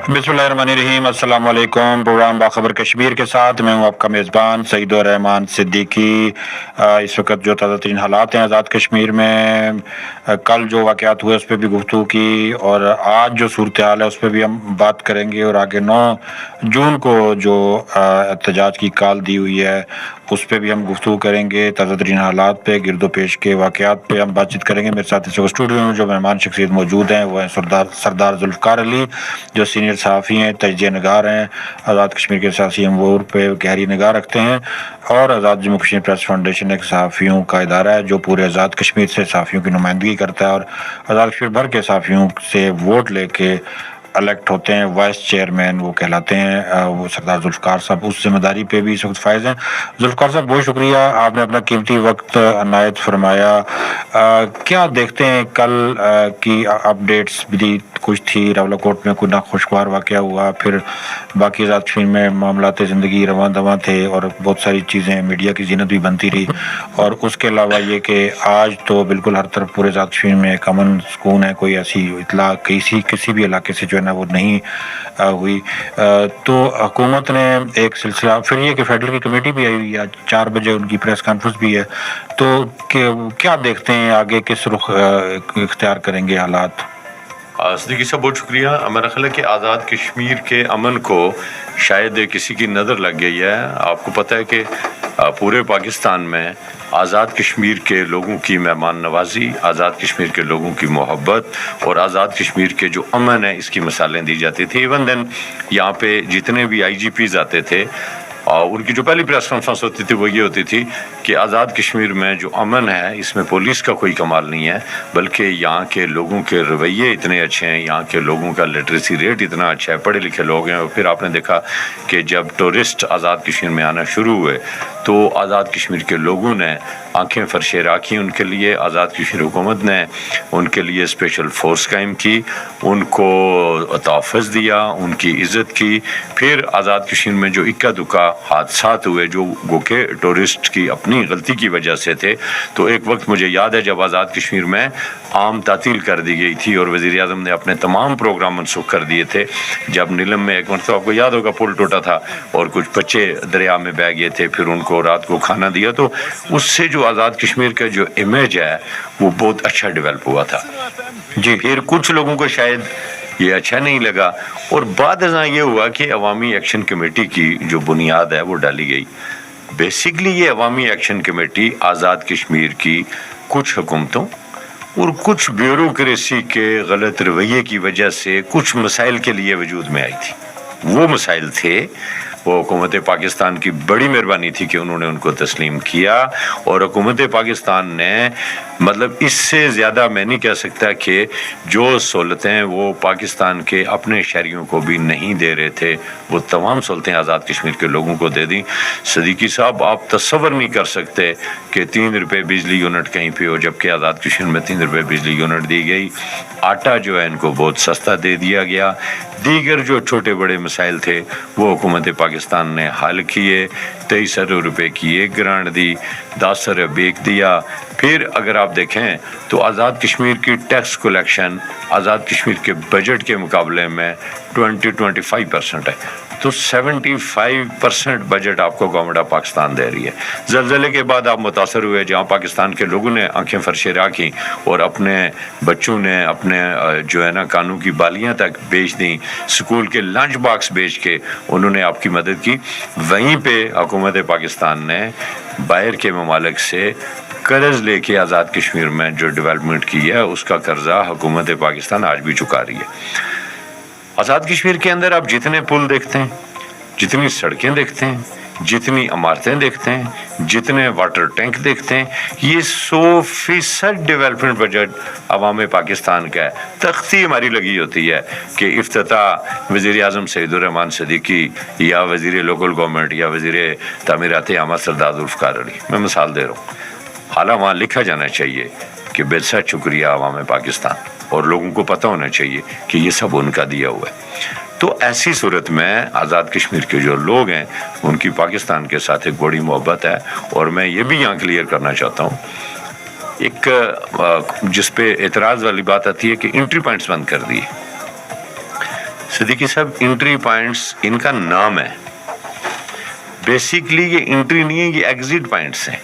बिस्मिल्लाहिर्रहमानिर्रहीम। अस्सलाम वालेकुम। प्रोग्राम बाखबर कश्मीर के साथ मैं हूं आपका मेज़बान सईदुर रहमान सिद्दीकी। इस वक्त जो ताज़ा तरीन हालात हैं आज़ाद कश्मीर में, कल जो वाक़यात हुए उस पर भी गुफ्तगू की और आज जो सूरत हाल है उस पर भी हम बात करेंगे। और आगे 9 जून को जो एहतजाज की कॉल दी हुई है उस पर भी हम गुफ्तगू करेंगे। ताज़ा तरीन हालात पे, गिरदो पेश के वाक़यात पे हम बातचीत करेंगे। मेरे साथ इस वक्त स्टूडियो में जो मेहमान शख्सियत मौजूद हैं वो हैं सरदार जुल्फ़िकार अली, जो सीनियर सहाफ़ी हैं, तजज़िया नगार हैं, आज़ाद कश्मीर के सियासी अमूर पे गहरी निगाह रखते हैं। और आज़ाद जम्मू कश्मीर प्रेस फाउंडेशन एक सहाफ़ियों का इदारा है जो पूरे आज़ाद कश्मीर से सहाफ़ियों की नुमाइंदगी करता है और आज़ाद कश्मीर भर के सहाफ़ियों से वोट लेके इलेक्ट होते हैं। वाइस चेयरमैन वो कहलाते हैं। वो सरदार जुल्फ़िकार साहब उस जिम्मेदारी पे भी इस वक्त फायज हैं। जुल्फ़िकार साहब, बहुत शुक्रिया, आपने अपना कीमती वक्त अनायत फरमाया। क्या देखते हैं कल की अपडेट्स भी कुछ थी, रावलाकोट में कोई नाखुशगवार वाक़या हुआ, फिर बाकी आज़ाद कश्मीर में मामलात ज़िंदगी रवां दवां थे और बहुत सारी चीज़ें मीडिया की जीनत भी बनती रही। और उसके अलावा ये कि आज तो बिल्कुल हर तरफ पूरे आज़ाद कश्मीर में एक अमन सुकून है, कोई ऐसी इतला किसी भी इलाके से जो है ना वो नहीं हुई। तो हुकूमत ने एक सिलसिला, फिर ये कि फेडरल की कमेटी भी आई हुई है, 4 बजे उनकी प्रेस कॉन्फ्रेंस भी है। तो क्या देखते हैं आगे, किस रुख इख्तियार करेंगे हालात? सिद्दीकी साहब, बहुत शुक्रिया। मेरा ख्याल है कि आज़ाद कश्मीर के अमन को शायद किसी की नज़र लग गई है। आपको पता है कि पूरे पाकिस्तान में आज़ाद कश्मीर के लोगों की मेहमान नवाजी, आज़ाद कश्मीर के लोगों की मोहब्बत और आज़ाद कश्मीर के जो अमन है इसकी मिसालें दी जाती थी। इवन देन यहाँ पे जितने भी IGPs आते थे और उनकी जो पहली प्रेस कॉन्फ्रेंस होती थी वो ये होती थी कि आज़ाद कश्मीर में जो अमन है इसमें पुलिस का कोई कमाल नहीं है, बल्कि यहाँ के लोगों के रवैये इतने अच्छे हैं, यहाँ के लोगों का लिटरेसी रेट इतना अच्छा है, पढ़े लिखे लोग हैं। और फिर आपने देखा कि जब टूरिस्ट आज़ाद कश्मीर में आना शुरू हुए तो आज़ाद कश्मीर के लोगों ने आंखें फरशे राखी उनके लिए। आज़ाद कश्मीर हुकूमत ने उनके लिए स्पेशल फोर्स कायम की, उनको तहफ़्फ़ुज़ दिया, उनकी इज़्ज़त की। फिर आज़ाद कश्मीर में जो इक्का दुक्का हादसात हुए जो गोके टूरिस्ट की अपनी गलती की वजह से थे, तो एक वक्त मुझे याद है जब आज़ाद कश्मीर में आम तातील कर दी गई थी और वज़ीर आज़म ने अपने तमाम प्रोग्राम मनसूख कर दिए थे। जब नीलम में एक मरतबा आपको याद होगा पुल टूटा था और कुछ बच्चे दरिया में बह गए थे, फिर उनको रात को खाना दिया, तो उससे जो आज़ाद कश्मीर का जो इमेज है वो बहुत अच्छा डेवलप हुआ था जी। फिर कुछ लोगों को शायद ये अच्छा नहीं लगा और बाद ये हुआ कि अवामी एक्शन कमेटी की जो बुनियाद है वो डाली गई। बेसिकली ये अवामी एक्शन कमेटी आज़ाद कश्मीर की कुछ हुकूमतों और कुछ ब्यूरोक्रेसी के गलत रवैये की वजह से कुछ मसाइल के लिए वजूद में आई थी। वो मसाइल थे, वो हुकूमत पाकिस्तान की बड़ी मेहरबानी थी कि उन्होंने उनको तस्लीम किया और हुकूमत पाकिस्तान ने मतलब इससे ज़्यादा मैं नहीं कह सकता कि जो सहूलतें वो पाकिस्तान के अपने शहरियों को भी नहीं दे रहे थे वो तमाम सहूलतें आज़ाद कश्मीर के लोगों को दे दी। सिद्दीकी साहब, आप तसव्वुर नहीं कर सकते कि 3 रुपये बिजली यूनिट कहीं पे हो, जबकि आज़ाद कश्मीर में 3 रुपये बिजली यूनिट दी गई। आटा जो है इनको बहुत सस्ता दे दिया गया। दीगर जो छोटे बड़े मसाइल थे वो हुकूमत पाकिस्तान ने हल किए। 23 अरब रुपये की एक ग्रांट दी, 10 अरब एक दिया। फिर अगर आप देखें तो आज़ाद कश्मीर की टैक्स कलेक्शन आज़ाद कश्मीर के बजट के मुकाबले में 20-25% है, तो 75% बजट आपको गवर्नमेंट ऑफ पाकिस्तान दे रही है। ज़लज़ले के बाद आप मुतासर हुए जहाँ पाकिस्तान के लोगों ने आंखें फरशे राखी और अपने बच्चों ने अपने जो है ना कानून की बालियाँ तक बेच दी, स्कूल के लंच बॉक्स बेच के उन्होंने आपकी मदद की। वहीं पे हुकूमत पाकिस्तान ने बाहर के ममालिक से कर्ज लेके आज़ाद कश्मीर में जो डेवलपमेंट की है उसका कर्जा हुकूमत पाकिस्तान आज भी चुका रही है। आज़ाद कश्मीर के अंदर आप जितने पुल देखते हैं, जितनी सड़कें देखते हैं, जितनी इमारतें देखते हैं, जितने वाटर टैंक देखते हैं, ये 100% डेवलपमेंट बजट अवाम पाकिस्तान का है। तख्ती हमारी लगी होती है कि इफ्तिताह वज़ीर आज़म सईदुर रहमान सिद्दीकी या वज़ीर लोकल गवर्नमेंट या वज़ीर तामीरात आमा सरदार जुल्फ़िकार अली, मैं मिसाल दे रहा हूँ। हालांकि वहाँ लिखा जाना चाहिए कि बेहद शुक्रिया अवाम पाकिस्तान, और लोगों को पता होना चाहिए कि ये सब उनका दिया हुआ है। तो ऐसी सूरत में आज़ाद कश्मीर के जो लोग हैं उनकी पाकिस्तान के साथ एक बड़ी मोहब्बत है। और मैं ये भी यहाँ क्लियर करना चाहता हूँ, एक जिस पे एतराज़ वाली बात आती है कि एंट्री पॉइंट्स बंद कर दिए। صدیقی صاحب انٹری پوائنٹس ان کا نام ہے، بیسیکلی یہ انٹری نہیں ہے، یہ ایگزٹ پوائنٹس ہیں.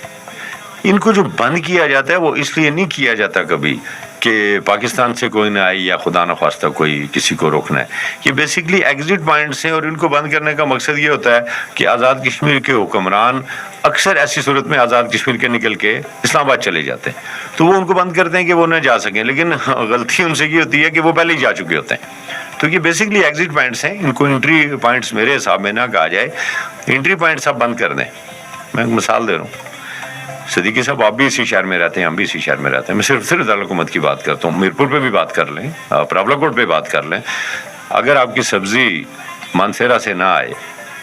ان کو جو بند کیا جاتا ہے وہ اس لیے نہیں کیا جاتا کبھی کہ پاکستان سے کوئی نہ آئے یا خدا نخواستہ کوئی کسی کو روکنا ہے. یہ بیسیکلی ایگزٹ پوائنٹس ہیں، اور ان کو بند کرنے کا مقصد یہ ہوتا ہے کہ آزاد کشمیر کے حکمران اکثر ایسی صورت میں آزاد کشمیر کے نکل کے اسلام آباد چلے جاتے ہیں، تو وہ ان کو بند کرتے ہیں کہ وہ نہ جا سکیں، لیکن غلطی ان سے یہ ہوتی ہے کہ وہ پہلے ہی جا چکے ہوتے ہیں. تو یہ بیسیکلی ایگزٹ پوائنٹس ہیں، ان کو انٹری پوائنٹس میرے حساب میں نہ کہا جائے. انٹری پوائنٹس آپ بند کر دیں. میں ایک مثال دے رہا ہوں، صدیقی صاحب آپ بھی اسی شہر میں رہتے ہیں، ہم بھی اسی شہر میں رہتے ہیں. میں صرف دارالحکومت کی بات کرتا ہوں. میرپور پہ بھی بات کر لیں، پراولا کوٹ پہ بات کر لیں. اگر آپ کی سبزی مانسیرا سے نہ آئے،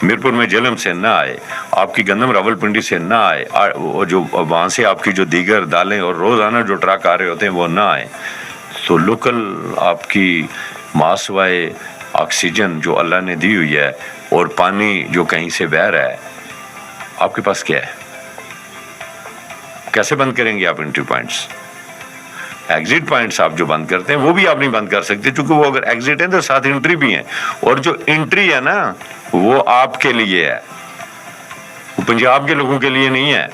میرپور میں جہلم سے نہ آئے، آپ کی گندم راولپنڈی سے نہ آئے، جو وہاں سے آپ کی جو دیگر دالیں اور روزانہ جو ٹرک آ رہے ہوتے ہیں وہ نہ آئے، تو لوکل آپ کی ماسوائے آکسیجن جو اللہ نے دی ہوئی ہے اور پانی جو کہیں سے بہہ رہا ہے، آپ کے پاس کیا ہے؟ کیسے بند کریں گے آپ انٹری پوائنٹس؟ ایگزٹ پوائنٹس آپ جو بند کرتے ہیں وہ بھی آپ نہیں بند کر سکتے، چونکہ وہ اگر ایگزٹ ہیں تو ساتھ انٹری بھی ہیں. اور جو انٹری ہے نا وہ آپ کے لیے ہے، وہ پنجاب کے لوگوں کے لیے نہیں ہے،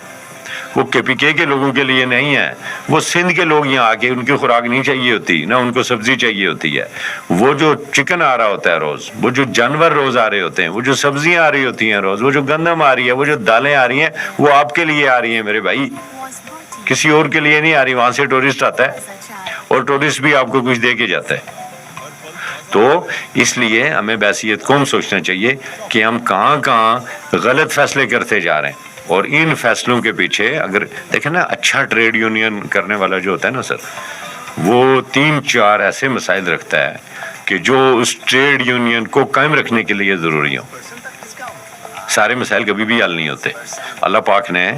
وہ کے پی کے لوگوں کے لیے نہیں ہے. وہ سندھ کے لوگ یہاں آ کے ان کی خوراک نہیں چاہیے ہوتی، نہ ان کو سبزی چاہیے ہوتی ہے. وہ جو چکن آ رہا ہوتا ہے روز، وہ جو جانور روز آ رہے ہوتے ہیں، وہ جو سبزیاں آ رہی ہوتی ہیں روز، وہ جو گندم آ رہی ہے، وہ جو دالیں آ رہی ہیں، وہ آپ کے لیے آ رہی ہیں میرے بھائی، کسی اور کے لیے نہیں آ رہی. وہاں سے ٹورسٹ آتا ہے اور ٹورسٹ بھی آپ کو کچھ دے کے جاتا ہے. تو اس لیے ہمیں بحیثیت قوم سوچنا چاہیے کہ ہم کہاں غلط فیصلے کرتے جا رہے ہیں. اور ان فیصلوں کے پیچھے اگر دیکھیں نا، اچھا ٹریڈ یونین کرنے والا جو ہوتا ہے نا سر، وہ 3-4 ایسے مسائل رکھتا ہے کہ جو اس ٹریڈ یونین کو قائم رکھنے کے لیے ضروری ہوں. سارے مسائل کبھی بھی حل نہیں ہوتے. اللہ پاک نے،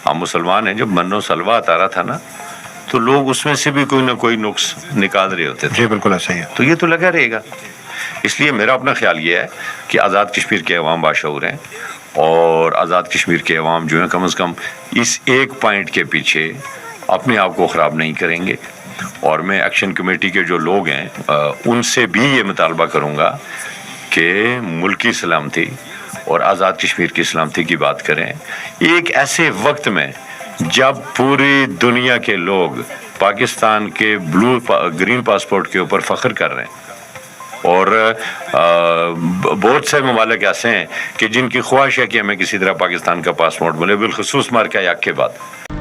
ہم مسلمان ہیں، جب من و سلوہ آتا رہا تھا نا، تو لوگ اس میں سے بھی کوئی نہ کوئی نقص نکال رہے ہوتے تھے. جی بالکل ایسا ہی ہے. تو یہ تو لگا رہے گا. اس لیے میرا اپنا خیال یہ ہے کہ آزاد کشمیر کے عوام باشعور ہیں، اور آزاد کشمیر کے عوام جو ہیں کم از کم اس ایک پوائنٹ کے پیچھے اپنے آپ کو خراب نہیں کریں گے. اور میں ایکشن کمیٹی کے جو لوگ ہیں ان سے بھی یہ مطالبہ کروں گا کہ ملکی سلامتی اور آزاد کشمیر کی سلامتی کی بات کریں ایک ایسے وقت میں جب پوری دنیا کے لوگ پاکستان کے گرین پاسپورٹ کے اوپر فخر کر رہے ہیں، اور بہت سے ممالک ایسے ہیں کہ جن کی خواہش ہے کہ ہمیں کسی طرح پاکستان کا پاسپورٹ ملے، بالخصوص مارکہ یاک کے بعد.